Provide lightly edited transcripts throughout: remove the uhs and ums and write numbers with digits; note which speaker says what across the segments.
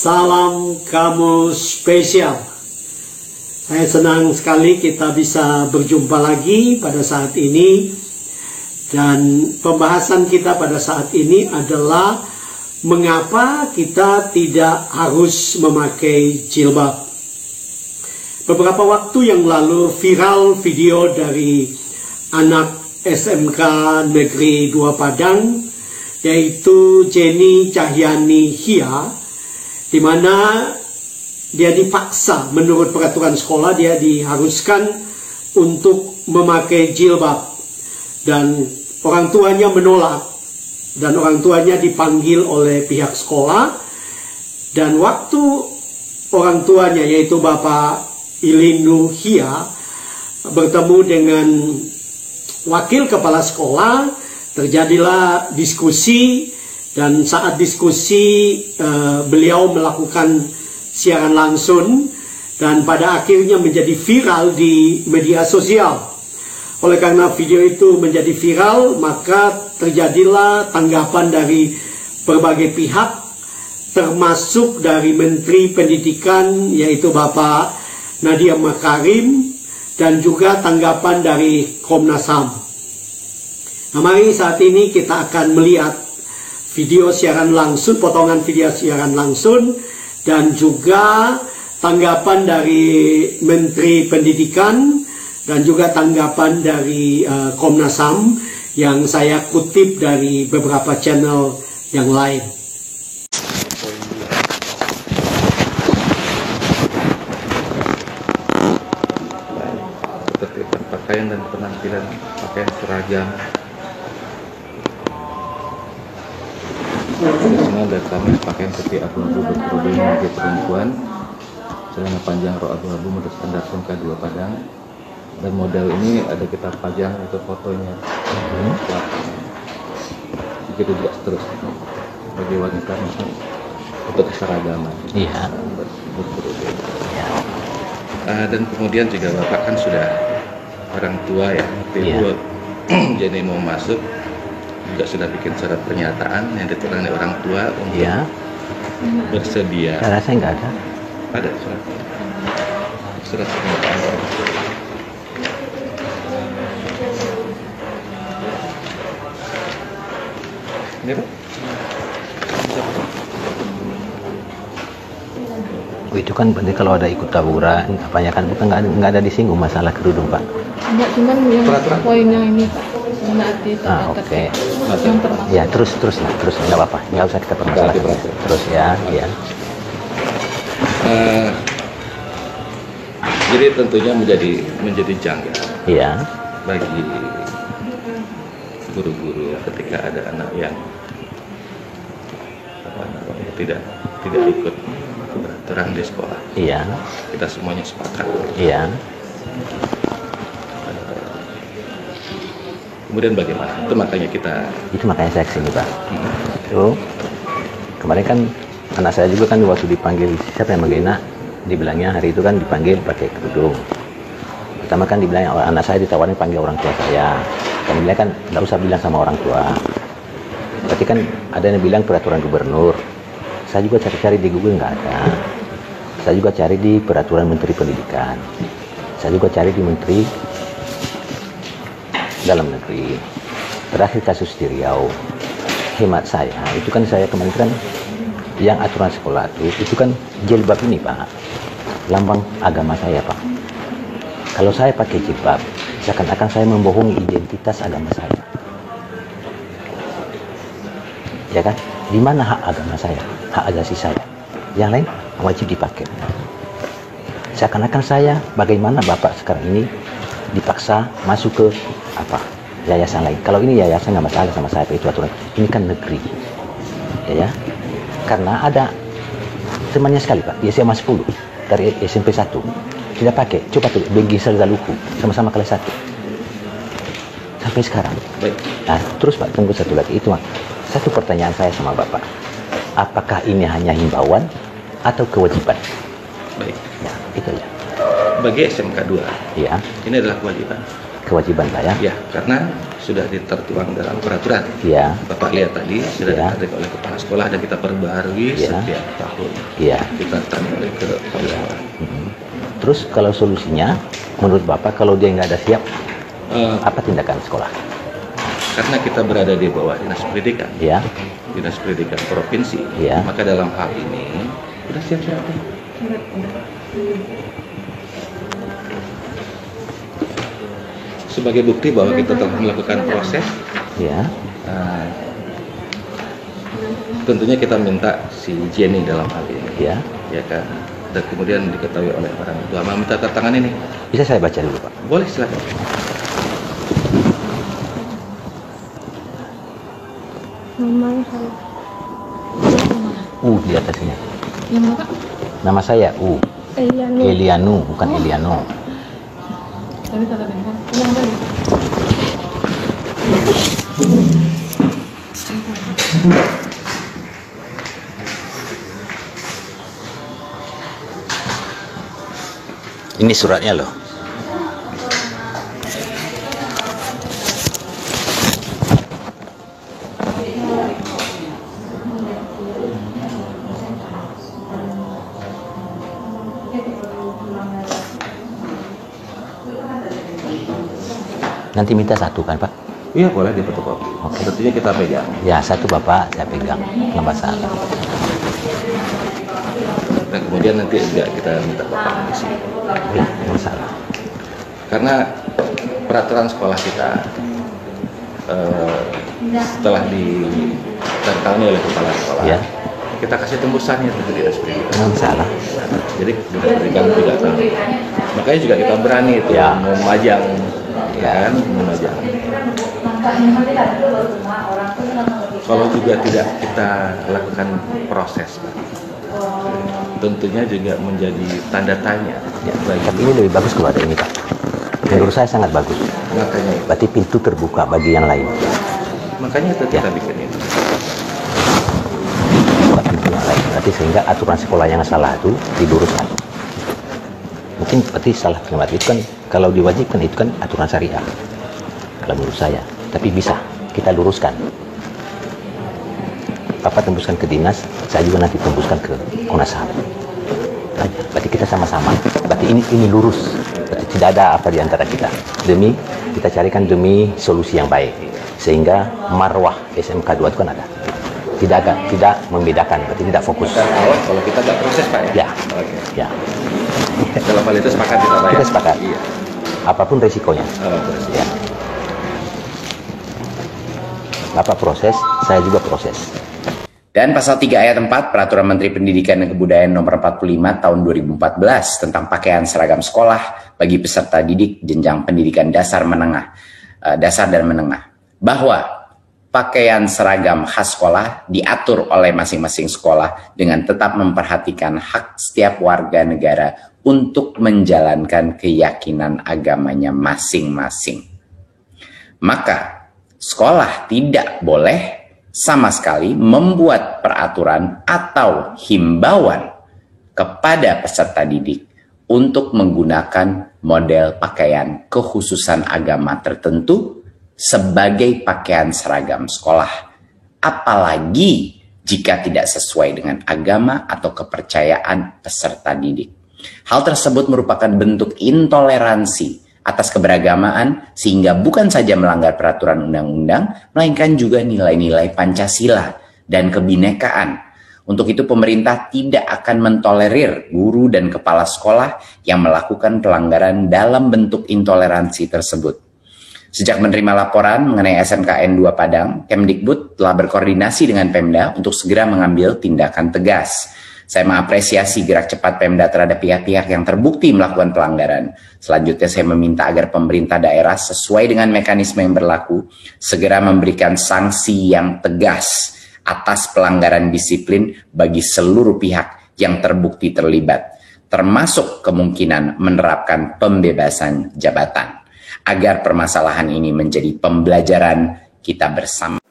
Speaker 1: Salam kamu spesial. Saya senang sekali kita bisa berjumpa lagi pada saat ini. Dan pembahasan kita pada saat ini adalah mengapa kita tidak harus memakai jilbab. Beberapa waktu yang lalu viral video dari anak SMK Negeri 2 Padang, yaitu Jenny Cahyani Hia, di mana dia dipaksa menurut peraturan sekolah, dia diharuskan untuk memakai jilbab dan orang tuanya menolak dan orang tuanya dipanggil oleh pihak sekolah. Dan waktu orang tuanya yaitu Bapak Ilinu Hia bertemu dengan wakil kepala sekolah, terjadilah diskusi. Dan saat diskusi beliau melakukan siaran langsung dan pada akhirnya menjadi viral di media sosial. Oleh karena video itu menjadi viral, maka terjadilah tanggapan dari berbagai pihak, termasuk dari Menteri Pendidikan yaitu Bapak Nadiem Makarim, dan juga tanggapan dari Komnas HAM. Nah, mari saat ini kita akan melihat video siaran langsung, potongan video siaran langsung, dan juga tanggapan dari Menteri Pendidikan dan juga tanggapan dari Komnas HAM yang saya kutip dari beberapa channel yang lain.
Speaker 2: Ketertiban pakaian dan penampilan pakaian seragam. Semua dari kami pakaian seperti abu-abu berkerudung bagi perempuan, celana panjang rok abu-abu menurut standar SMK 2 Padang, dan model ini ada kita pajang itu fotonya. Begitu juga seterusnya bagi wanita untuk keseragaman.
Speaker 3: Iya.
Speaker 2: Berkerudung. Dan kemudian juga bapak kan sudah orang tua ya, ibu jadi mau masuk juga sudah bikin surat pernyataan yang ditulis oleh orang tua untuk bersedia.
Speaker 3: Saya rasa nggak ada.
Speaker 2: Ada surat pernyataan. Ini Pak.
Speaker 3: Oh, itu kan berarti kalau ada ikut tawuran, apanya kan bukan nggak ada disinggung masalah kerudung, Pak.
Speaker 4: Enggak, cuman yang poin yang ini Pak. Oke. Yang termasuk.
Speaker 3: Ya, terus nggak apa-apa, nggak usah kita permasalahkan. Terus ya.
Speaker 2: Jadi tentunya menjadi janggal.
Speaker 3: Iya.
Speaker 2: Bagi guru-guru ketika ada anak yang tidak ikut peraturan di sekolah.
Speaker 3: Iya.
Speaker 2: Kita semuanya sepakat.
Speaker 3: Iya.
Speaker 2: Kemudian bagaimana? Itu makanya
Speaker 3: saya kesini, Pak. Itu kemarin kan anak saya juga kan waktu dipanggil siapa yang menghina, dibilangnya hari itu kan dipanggil pakai kerudung. Pertama kan dibilang anak saya ditawarin panggil orang tua saya. Dan dibilang kan nggak usah bilang sama orang tua. Berarti kan ada yang bilang peraturan gubernur. Saya juga cari-cari di Google nggak ada. Saya juga cari di peraturan Menteri Pendidikan. Saya juga cari di Menteri Dalam Negeri. Terakhir kasus di Riau. Hemat saya, itu kan saya kemarin kan yang aturan sekolah itu kan jilbab ini, Pak. Lambang agama saya, Pak. Kalau saya pakai jilbab, seakan-akan saya membohongi identitas agama saya. Ya kan? Di mana hak agama saya? Hak asasi saya. Yang lain wajib dipakai. Seakan-akan saya, bagaimana Bapak sekarang ini dipaksa masuk ke yayasan lain. Kalau ini yayasan nggak masalah sama saya, itu aturan. Ini kan negeri, ya. Karena ada temannya sekali, Pak, di SMA 10 dari SMP 1 tidak pakai. Coba tuh Begi Serzaluhu sama-sama kelas 1 sampai sekarang.
Speaker 2: Baik.
Speaker 3: Nah, terus Pak, tunggu satu lagi itu, Pak. Satu pertanyaan saya sama Bapak, apakah ini hanya himbauan atau kewajiban?
Speaker 2: Baik.
Speaker 3: Ya, itu ya.
Speaker 2: Bagi SMK 2,
Speaker 3: Iya.
Speaker 2: ini adalah kewajiban.
Speaker 3: Kewajiban, Pak, ya?
Speaker 2: Ya, karena sudah ditertuang dalam peraturan.
Speaker 3: Ya.
Speaker 2: Bapak lihat tadi sudah ditarik oleh kepala sekolah dan kita perbaharui setiap tahun.
Speaker 3: Iya.
Speaker 2: Kita tanya ke kepala sekolah.
Speaker 3: Terus kalau solusinya, menurut Bapak kalau dia nggak ada siap, apa tindakan sekolah?
Speaker 2: Karena kita berada di bawah dinas pendidikan, dinas pendidikan provinsi, maka dalam hal ini sudah siap-siap. Sebagai bukti bahwa kita telah melakukan proses, tentunya kita minta si Jenny dalam hal ini, ya kan, dan kemudian diketahui oleh orang tua. Minta tanda tangan ini.
Speaker 3: Bisa saya baca dulu, Pak?
Speaker 2: Boleh, silakan.
Speaker 4: Nama saya.
Speaker 3: Di atasnya.
Speaker 4: Yang Bapak?
Speaker 3: Nama saya Elianu, bukan Eliano.
Speaker 4: Tapi kata dengar. Yang tadi.
Speaker 3: Ini suratnya loh. Nanti minta satu kan, Pak?
Speaker 2: Iya, boleh difotokopi. Tentunya kita pegang.
Speaker 3: Ya, satu Bapak saya pegang, nggak masalah.
Speaker 2: Dan kemudian nanti juga kita minta Bapak isi.
Speaker 3: Ya, nggak masalah.
Speaker 2: Karena peraturan sekolah kita setelah ditantangani oleh kepala sekolah, kita kasih tembusannya ke dinas pendidikan.
Speaker 3: Nggak masalah.
Speaker 2: Jadi dinas pendidikan tidak tahu. Makanya juga kita berani itu memajang, kan, memajang. Kalau juga tidak kita lakukan proses, Pak, tentunya juga menjadi tanda tanya.
Speaker 3: Tapi ini lebih bagus kalau ada ini, Pak. Menurut saya sangat bagus.
Speaker 2: Makanya,
Speaker 3: berarti pintu terbuka bagi yang lain.
Speaker 2: Makanya kita bikin ini.
Speaker 3: Buka pintu yang lain. Berarti sehingga aturan sekolah yang salah itu diluruskan. Mungkin seperti salah pengamatan itu kan, kalau diwajibkan itu kan aturan syariah. Kalau menurut saya. Tapi bisa kita luruskan. Bapak tembuskan ke dinas, saya juga nanti tembuskan ke Komnas HAM. Berarti kita sama-sama. Berarti ini lurus. Berarti tidak ada apa di antara kita. Kita carikan demi solusi yang baik. Sehingga marwah SMK 2 itu kan ada. Tidak membedakan, berarti tidak fokus.
Speaker 2: Dan awal kalau kita nggak proses, Pak, ya?
Speaker 3: Ya.
Speaker 2: Dalam hal itu sepakat kita, Pak, ya?
Speaker 3: Kita sepakat. Iya. Apapun resikonya. Ya. Bapak proses, saya juga proses.
Speaker 5: Dan pasal 3 ayat 4 Peraturan Menteri Pendidikan dan Kebudayaan Nomor 45 Tahun 2014 tentang pakaian seragam sekolah bagi peserta didik jenjang pendidikan dasar dan menengah, bahwa pakaian seragam khas sekolah diatur oleh masing-masing sekolah dengan tetap memperhatikan hak setiap warga negara untuk menjalankan keyakinan agamanya masing-masing. Maka sekolah tidak boleh sama sekali membuat peraturan atau himbauan kepada peserta didik untuk menggunakan model pakaian kekhususan agama tertentu sebagai pakaian seragam sekolah, apalagi jika tidak sesuai dengan agama atau kepercayaan peserta didik. Hal tersebut merupakan bentuk intoleransi atas keberagamaan, sehingga bukan saja melanggar peraturan undang-undang, melainkan juga nilai-nilai Pancasila dan kebinekaan. Untuk itu pemerintah tidak akan mentolerir guru dan kepala sekolah yang melakukan pelanggaran dalam bentuk intoleransi tersebut. Sejak menerima laporan mengenai SMKN 2 Padang, Kemdikbud telah berkoordinasi dengan Pemda untuk segera mengambil tindakan tegas. Saya mengapresiasi gerak cepat Pemda terhadap pihak-pihak yang terbukti melakukan pelanggaran. Selanjutnya saya meminta agar pemerintah daerah sesuai dengan mekanisme yang berlaku segera memberikan sanksi yang tegas atas pelanggaran disiplin bagi seluruh pihak yang terbukti terlibat, termasuk kemungkinan menerapkan pembebasan jabatan, agar permasalahan ini menjadi pembelajaran kita bersama.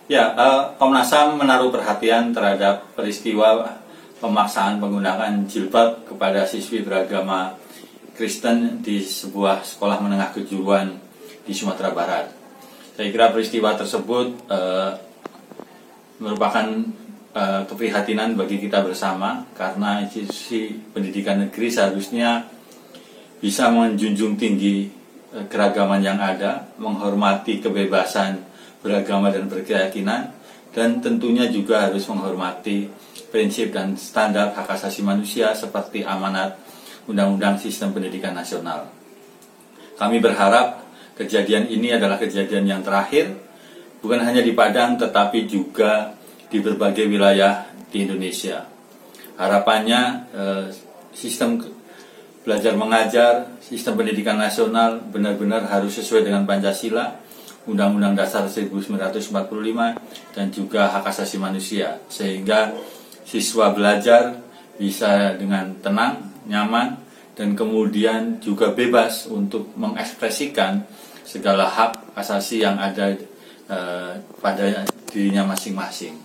Speaker 6: Ya, Komnas HAM menaruh perhatian terhadap peristiwa pemaksaan penggunaan jilbab kepada siswi beragama Kristen di sebuah sekolah menengah kejuruan di Sumatera Barat. Saya kira peristiwa tersebut merupakan keprihatinan bagi kita bersama, karena institusi pendidikan negeri seharusnya bisa menjunjung tinggi keragaman yang ada, menghormati kebebasan beragama dan berkeyakinan, dan tentunya juga harus menghormati prinsip dan standar hak asasi manusia seperti amanat Undang-Undang Sistem Pendidikan Nasional. Kami berharap kejadian ini adalah kejadian yang terakhir, bukan hanya di Padang tetapi juga di berbagai wilayah di Indonesia. Harapannya sistem belajar mengajar, sistem pendidikan nasional benar-benar harus sesuai dengan Pancasila, Undang-Undang Dasar 1945, dan juga hak asasi manusia, sehingga siswa belajar bisa dengan tenang, nyaman, dan kemudian juga bebas untuk mengekspresikan segala hak asasi yang ada pada dirinya masing-masing.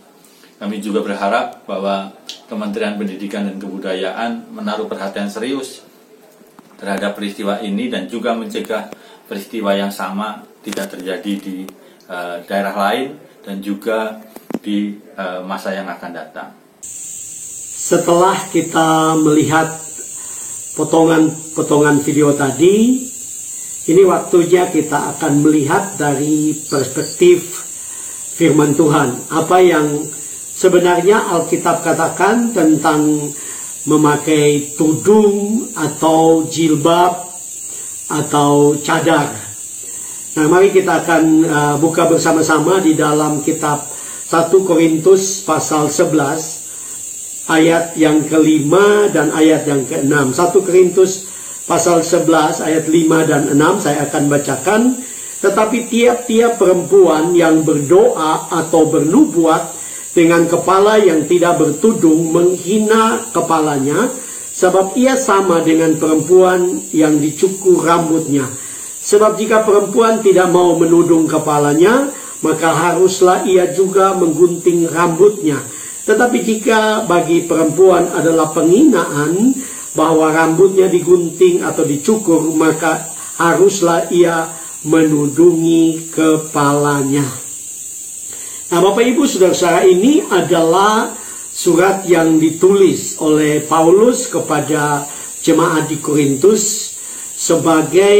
Speaker 6: Kami juga berharap bahwa Kementerian Pendidikan dan Kebudayaan menaruh perhatian serius terhadap peristiwa ini dan juga mencegah peristiwa yang sama tidak terjadi di daerah lain dan juga di masa yang akan datang.
Speaker 1: Setelah kita melihat potongan-potongan video tadi, ini waktunya kita akan melihat dari perspektif firman Tuhan. Apa yang sebenarnya Alkitab katakan tentang memakai tudung atau jilbab atau cadar. Nah, mari kita akan buka bersama-sama di dalam kitab 1 Korintus pasal 11 ayat yang ke-5 dan ayat yang ke-6. 1 Korintus pasal 11 ayat 5 dan 6 saya akan bacakan. Tetapi tiap-tiap perempuan yang berdoa atau bernubuat dengan kepala yang tidak bertudung menghina kepalanya, sebab ia sama dengan perempuan yang dicukur rambutnya. Sebab jika perempuan tidak mau menudung kepalanya, maka haruslah ia juga menggunting rambutnya. Tetapi jika bagi perempuan adalah penghinaan bahwa rambutnya digunting atau dicukur, maka haruslah ia menudungi kepalanya. Nah, Bapak Ibu Saudara-saudara, ini adalah surat yang ditulis oleh Paulus kepada jemaat di Korintus sebagai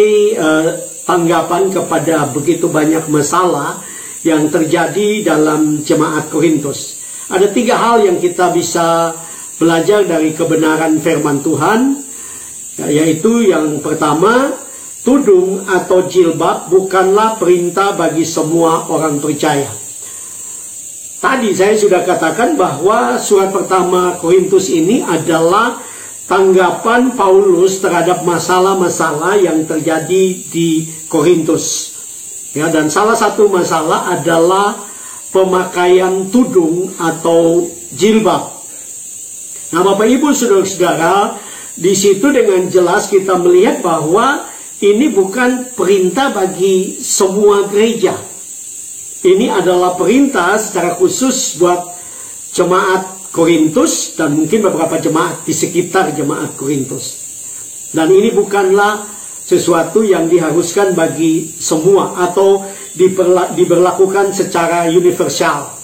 Speaker 1: tanggapan kepada begitu banyak masalah yang terjadi dalam jemaat Korintus. Ada 3 hal yang kita bisa belajar dari kebenaran firman Tuhan, yaitu yang pertama, tudung atau jilbab bukanlah perintah bagi semua orang percaya. Tadi saya sudah katakan bahwa surat pertama Korintus ini adalah tanggapan Paulus terhadap masalah-masalah yang terjadi di Korintus. Ya, dan salah satu masalah adalah pemakaian tudung atau jilbab. Nah, Bapak Ibu Saudara-saudara, di situ dengan jelas kita melihat bahwa ini bukan perintah bagi semua gereja. Ini adalah perintah secara khusus buat jemaat Korintus dan mungkin beberapa jemaat di sekitar jemaat Korintus. Dan ini bukanlah sesuatu yang diharuskan bagi semua atau diberlakukan secara universal.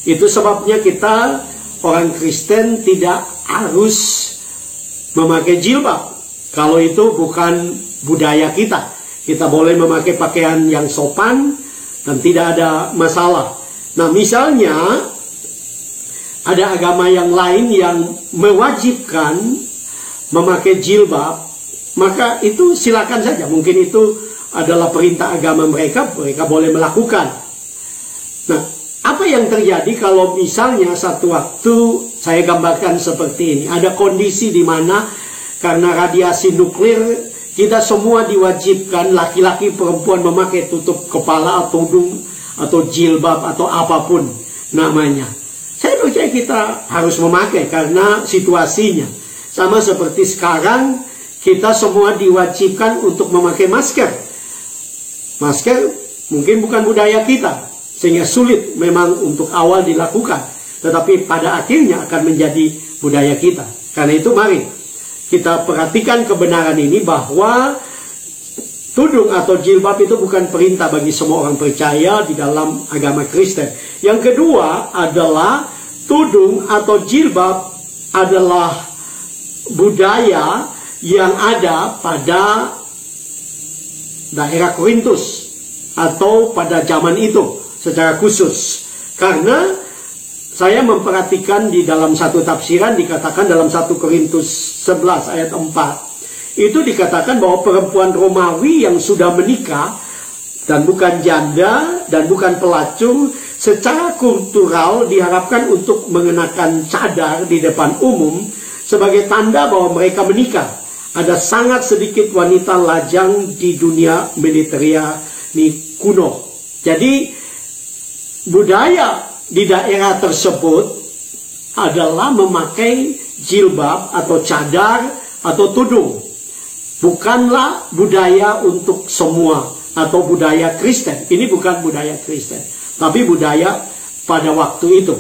Speaker 1: Itu sebabnya kita orang Kristen tidak harus memakai jilbab. Kalau itu bukan budaya kita. Kita boleh memakai pakaian yang sopan dan tidak ada masalah. Nah, misalnya ada agama yang lain yang mewajibkan memakai jilbab, maka itu silakan saja. Mungkin itu adalah perintah agama mereka boleh melakukan. Nah, apa yang terjadi kalau misalnya satu waktu saya gambarkan seperti ini, ada kondisi di mana karena radiasi nuklir kita semua diwajibkan, laki-laki perempuan, memakai tutup kepala atau tudung atau jilbab atau apapun namanya. Saya percaya kita harus memakai karena situasinya. Sama seperti sekarang kita semua diwajibkan untuk memakai masker. Masker mungkin bukan budaya kita, sehingga sulit memang untuk awal dilakukan. Tetapi pada akhirnya akan menjadi budaya kita. Karena itu mari kita perhatikan kebenaran ini bahwa tudung atau jilbab itu bukan perintah bagi semua orang percaya di dalam agama Kristen. Yang kedua adalah tudung atau jilbab adalah budaya yang ada pada daerah Korintus atau pada zaman itu secara khusus. Karena saya memperhatikan di dalam satu tafsiran dikatakan dalam 1 Korintus 11 ayat 4 itu dikatakan bahwa perempuan Romawi yang sudah menikah dan bukan janda dan bukan pelacur secara kultural diharapkan untuk mengenakan cadar di depan umum sebagai tanda bahwa mereka menikah. Ada sangat sedikit wanita lajang di dunia militeria kuno. Jadi budaya di daerah tersebut adalah memakai jilbab atau cadar atau tudung. Bukanlah budaya untuk semua atau budaya Kristen. Ini bukan budaya Kristen, tapi budaya pada waktu itu.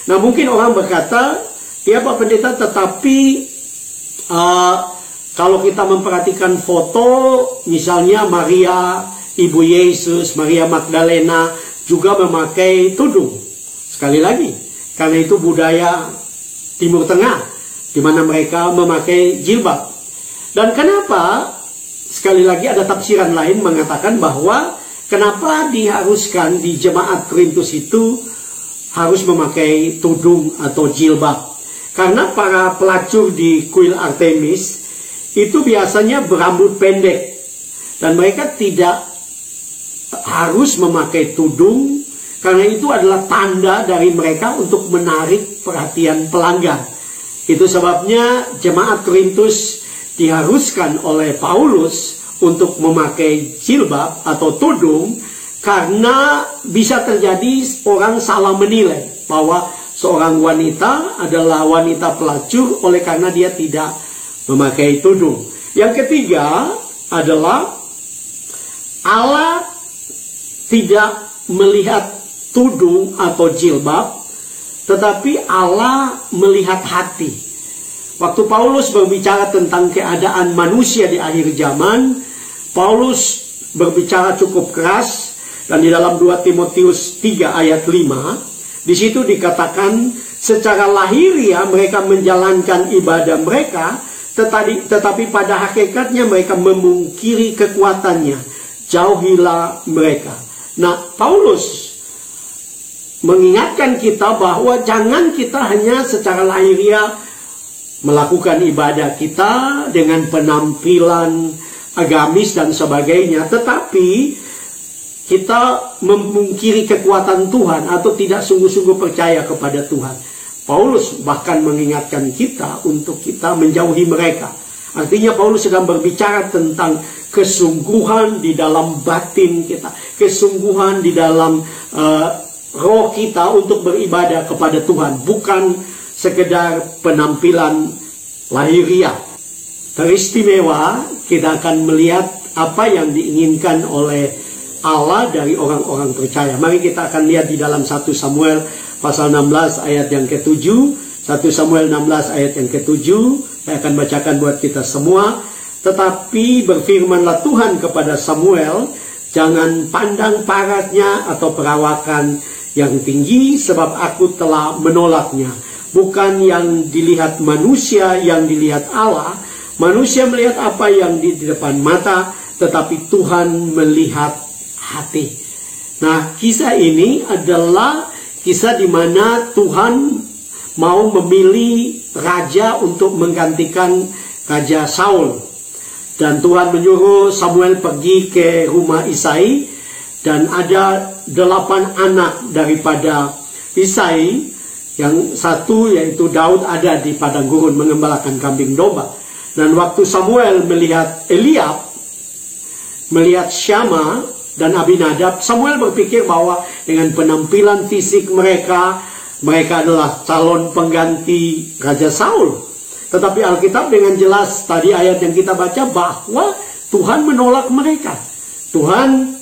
Speaker 1: Nah, mungkin orang berkata, ya Pak Pendeta, tetapi kalau kita memperhatikan foto, misalnya Maria, Ibu Yesus, Maria Magdalena juga memakai tudung. Sekali lagi, karena itu budaya Timur Tengah, di mana mereka memakai jilbab. Dan kenapa, sekali lagi ada tafsiran lain mengatakan bahwa kenapa diharuskan di jemaat Korintus itu harus memakai tudung atau jilbab. Karena para pelacur di kuil Artemis itu biasanya berambut pendek. Dan mereka tidak harus memakai tudung, karena itu adalah tanda dari mereka untuk menarik perhatian pelanggan. Itu sebabnya jemaat Korintus diharuskan oleh Paulus untuk memakai jilbab atau tudung, karena bisa terjadi orang salah menilai bahwa seorang wanita adalah wanita pelacur oleh karena dia tidak memakai tudung. Yang ketiga adalah Allah tidak melihat tudung atau jilbab, tetapi Allah melihat hati. Waktu Paulus berbicara tentang keadaan manusia di akhir zaman, Paulus berbicara cukup keras, dan di dalam 2 Timotius 3 ayat 5, di situ dikatakan secara lahiriah mereka menjalankan ibadah mereka, tetapi pada hakikatnya mereka memungkiri kekuatannya. Jauhilah mereka. Nah, Paulus mengingatkan kita bahwa jangan kita hanya secara lahiriah melakukan ibadah kita dengan penampilan agamis dan sebagainya, tetapi kita memungkiri kekuatan Tuhan atau tidak sungguh-sungguh percaya kepada Tuhan. Paulus bahkan mengingatkan kita untuk kita menjauhi mereka. Artinya Paulus sedang berbicara tentang kesungguhan di dalam batin kita, kesungguhan di dalam roh kita untuk beribadah kepada Tuhan, bukan sekedar penampilan lahiriah. Teristimewa kita akan melihat apa yang diinginkan oleh Allah dari orang-orang percaya. Mari kita akan lihat di dalam 1 Samuel pasal 16 ayat yang ke-7. 1 Samuel 16 ayat yang ke-7. Saya akan bacakan buat kita semua. Tetapi berfirmanlah Tuhan kepada Samuel, jangan pandang paratnya atau perawakan yang tinggi, sebab aku telah menolaknya. Bukan yang dilihat manusia, yang dilihat Allah. Manusia melihat apa yang di depan mata, tetapi Tuhan melihat hati. Nah, kisah ini adalah kisah di mana Tuhan mau memilih raja untuk menggantikan Raja Saul. Dan Tuhan menyuruh Samuel pergi ke rumah Isai, dan ada 8 anak daripada Isai. Yang satu yaitu Daud ada di padang gurun mengembalakan kambing domba. Dan waktu Samuel melihat Eliab, melihat Syama dan Abinadab, Samuel berpikir bahwa dengan penampilan fisik mereka adalah calon pengganti Raja Saul. Tetapi Alkitab dengan jelas tadi ayat yang kita baca bahwa Tuhan menolak mereka. Tuhan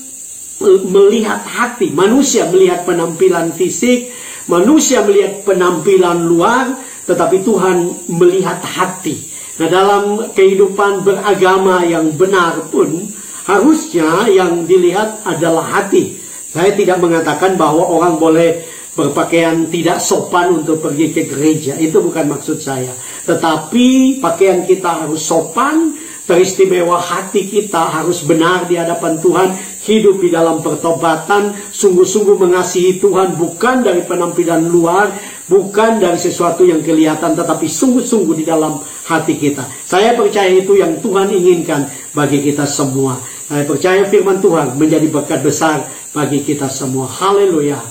Speaker 1: melihat hati, manusia melihat penampilan fisik, manusia melihat penampilan luar, tetapi Tuhan melihat hati. Nah, dalam kehidupan beragama yang benar pun Harusnya yang dilihat adalah hati. Saya tidak mengatakan bahwa orang boleh berpakaian tidak sopan untuk pergi ke gereja. Itu bukan maksud saya. Tetapi pakaian kita harus sopan, teristimewa hati kita harus benar di hadapan Tuhan, hidup di dalam pertobatan, sungguh-sungguh mengasihi Tuhan, bukan dari penampilan luar, bukan dari sesuatu yang kelihatan, tetapi sungguh-sungguh di dalam hati kita. Saya percaya itu yang Tuhan inginkan bagi kita semua. Saya percaya firman Tuhan menjadi berkat besar bagi kita semua. Haleluya.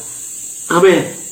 Speaker 1: Amin.